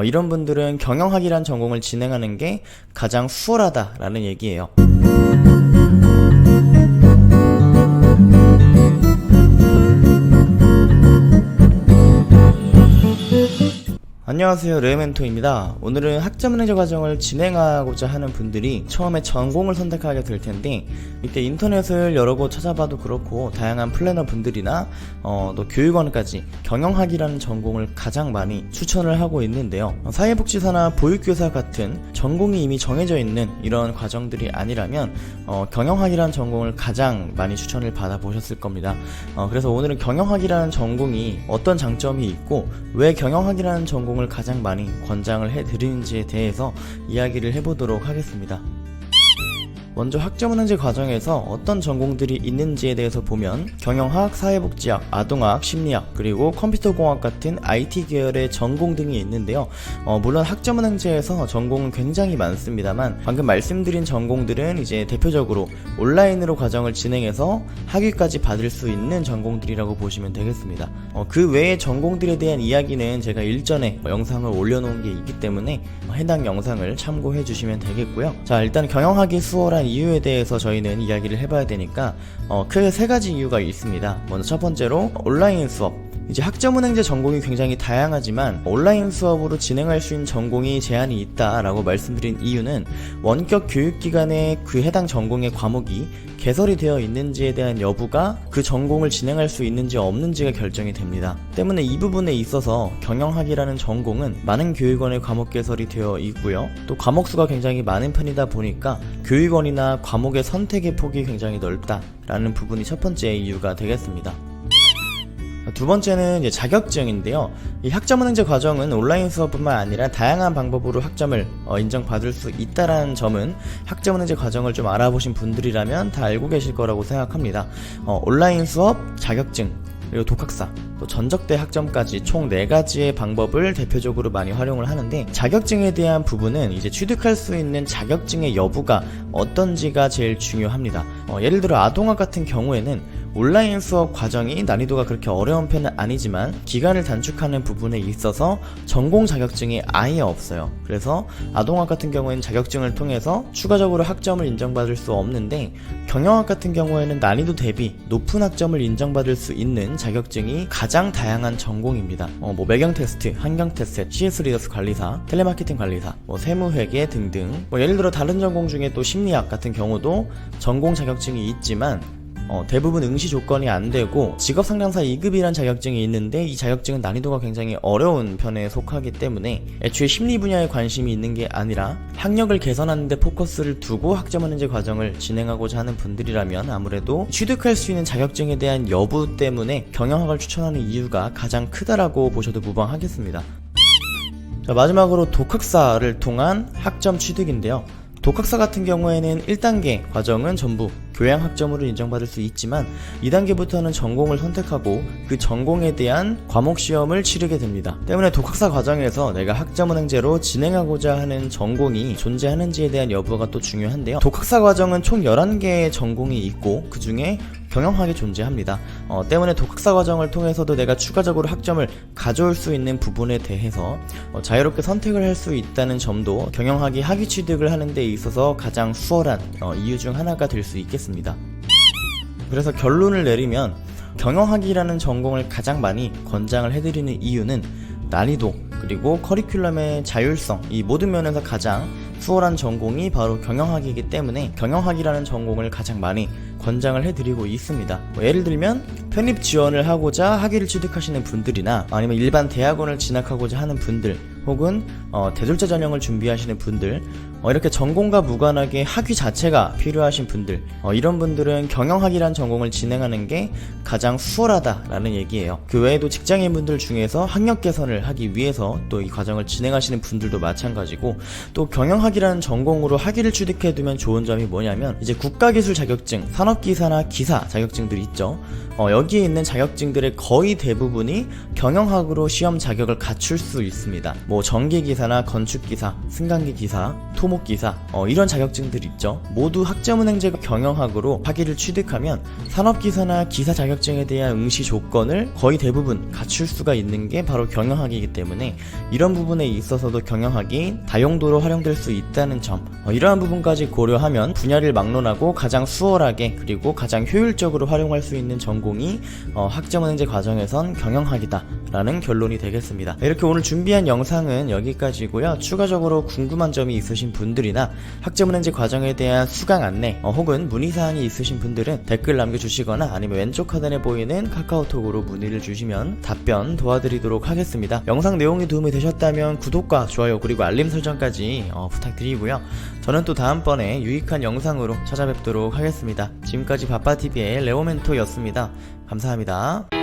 이런 분들은 경영학이란 전공을 진행하는 게 가장 수월하다라는 얘기예요. 안녕하세요, 레멘토입니다. 오늘은 학점은행제 과정을 진행하고자 하는 분들이 처음에 전공을 선택하게 될 텐데, 이때 인터넷을 여러 곳 찾아봐도 그렇고 다양한 플래너 분들이나 또 교육원까지 경영학이라는 전공을 가장 많이 추천을 하고 있는데요. 사회복지사나 보육교사 같은 전공이 이미 정해져 있는 이런 과정들이 아니라면 경영학이라는 전공을 가장 많이 추천을 받아보셨을 겁니다. 그래서 오늘은 경영학이라는 전공이 어떤 장점이 있고 왜 경영학이라는 전공을 가장 많이 권장을 해드리는지에 대해서 이야기를 해보도록 하겠습니다. 먼저 학점은행제 과정에서 어떤 전공들이 있는지에 대해서 보면 경영학, 사회복지학, 아동학, 심리학, 그리고 컴퓨터공학 같은 IT 계열의 전공 등이 있는데요. 물론 학점은행제에서 전공은 굉장히 많습니다만 방금 말씀드린 전공들은 이제 대표적으로 온라인으로 과정을 진행해서 학위까지 받을 수 있는 전공들이라고 보시면 되겠습니다. 그 외의 전공들에 대한 이야기는 제가 일전에 영상을 올려놓은 게 있기 때문에 해당 영상을 참고해 주시면 되겠고요. 자, 일단 경영학이 수월한 이유에 대해서 저희는 이야기를 해봐야 되니까 크게 세 가지 이유가 있습니다. 먼저 첫 번째로 온라인 수업. 이제 학점은행제 전공이 굉장히 다양하지만 온라인 수업으로 진행할 수 있는 전공이 제한이 있다라고 말씀드린 이유는 원격 교육기관에 그 해당 전공의 과목이 개설이 되어 있는지에 대한 여부가 그 전공을 진행할 수 있는지 없는지가 결정이 됩니다. 때문에 이 부분에 있어서 경영학이라는 전공은 많은 교육원의 과목 개설이 되어 있고요. 또 과목 수가 굉장히 많은 편이다 보니까 교육원이나 과목의 선택의 폭이 굉장히 넓다라는 부분이 첫 번째 이유가 되겠습니다. 두 번째는 이제 자격증인데요. 이 학점은행제 과정은 온라인 수업뿐만 아니라 다양한 방법으로 학점을 인정받을 수 있다라는 점은 학점은행제 과정을 좀 알아보신 분들이라면 다 알고 계실 거라고 생각합니다. 온라인 수업, 자격증, 그리고 독학사, 또 전적대 학점까지 총 4가지의 방법을 대표적으로 많이 활용을 하는데, 자격증에 대한 부분은 이제 취득할 수 있는 자격증의 여부가 어떤지가 제일 중요합니다. 예를 들어 아동학 같은 경우에는 온라인 수업 과정이 난이도가 그렇게 어려운 편은 아니지만 기간을 단축하는 부분에 있어서 전공 자격증이 아예 없어요. 그래서 아동학 같은 경우에는 자격증을 통해서 추가적으로 학점을 인정받을 수 없는데, 경영학 같은 경우에는 난이도 대비 높은 학점을 인정받을 수 있는 자격증이 가장 다양한 전공입니다. 매경 테스트, 환경 테스트, CS 리더스 관리사, 텔레마케팅 관리사, 세무회계 등등. 예를 들어 다른 전공 중에 또 심리학 같은 경우도 전공 자격증이 있지만 대부분 응시 조건이 안 되고 직업상담사 2급이란 자격증이 있는데, 이 자격증은 난이도가 굉장히 어려운 편에 속하기 때문에 애초에 심리 분야에 관심이 있는 게 아니라 학력을 개선하는 데 포커스를 두고 학점은행제 과정을 진행하고자 하는 분들이라면 아무래도 취득할 수 있는 자격증에 대한 여부 때문에 경영학을 추천하는 이유가 가장 크다라고 보셔도 무방하겠습니다. 자, 마지막으로 독학사를 통한 학점 취득인데요. 독학사 같은 경우에는 1단계 과정은 전부 교양 학점으로 인정받을 수 있지만 2단계부터는 전공을 선택하고 그 전공에 대한 과목 시험을 치르게 됩니다. 때문에 독학사 과정에서 내가 학점은행제로 진행하고자 하는 전공이 존재하는지에 대한 여부가 또 중요한데요. 독학사 과정은 총 11개의 전공이 있고 그 중에 경영학이 존재합니다. 때문에 독학사 과정을 통해서도 내가 추가적으로 학점을 가져올 수 있는 부분에 대해서 자유롭게 선택을 할 수 있다는 점도 경영학이 학위 취득을 하는 데 있어서 가장 수월한 이유 중 하나가 될 수 있겠습니다. 그래서 결론을 내리면 경영학이라는 전공을 가장 많이 권장을 해드리는 이유는 난이도, 그리고 커리큘럼의 자율성, 이 모든 면에서 가장 수월한 전공이 바로 경영학이기 때문에 경영학이라는 전공을 가장 많이 권장을 해드리고 있습니다. 예를 들면 편입 지원을 하고자 학위를 취득하시는 분들이나 아니면 일반 대학원을 진학하고자 하는 분들, 혹은 대졸자 전형을 준비하시는 분들, 이렇게 전공과 무관하게 학위 자체가 필요하신 분들, 이런 분들은 경영학이란 전공을 진행하는 게 가장 수월하다라는 얘기예요. 그 외에도 직장인분들 중에서 학력 개선을 하기 위해서 또 이 과정을 진행하시는 분들도 마찬가지고, 또 경영학이라는 전공으로 학위를 취득해두면 좋은 점이 뭐냐면 이제 국가기술 자격증, 산업기사나 기사 자격증들이 있죠. 여기에 있는 자격증들의 거의 대부분이 경영학으로 시험 자격을 갖출 수 있습니다. 뭐 전기기사나 건축기사, 승강기기사, 토목기사 이런 자격증들 있죠. 모두 학점은행제가 경영학으로 학위를 취득하면 산업기사나 기사 자격증에 대한 응시 조건을 거의 대부분 갖출 수가 있는 게 바로 경영학이기 때문에 이런 부분에 있어서도 경영학이 다용도로 활용될 수 있다는 점, 이러한 부분까지 고려하면 분야를 막론하고 가장 수월하게 그리고 가장 효율적으로 활용할 수 있는 전공이 학점은행제 과정에선 경영학이다 라는 결론이 되겠습니다. 이렇게 오늘 준비한 영상은 여기까지고요. 추가적으로 궁금한 점이 있으신 분들이나 학점은행제 과정에 대한 수강 안내 혹은 문의사항이 있으신 분들은 댓글 남겨주시거나 아니면 왼쪽 하단에 보이는 카카오톡으로 문의를 주시면 답변 도와드리도록 하겠습니다. 영상 내용이 도움이 되셨다면 구독과 좋아요 그리고 알림 설정까지 부탁드리고요. 저는 또 다음번에 유익한 영상으로 찾아뵙도록 하겠습니다. 지금까지 바빠TV의 레오멘토였습니다. 감사합니다.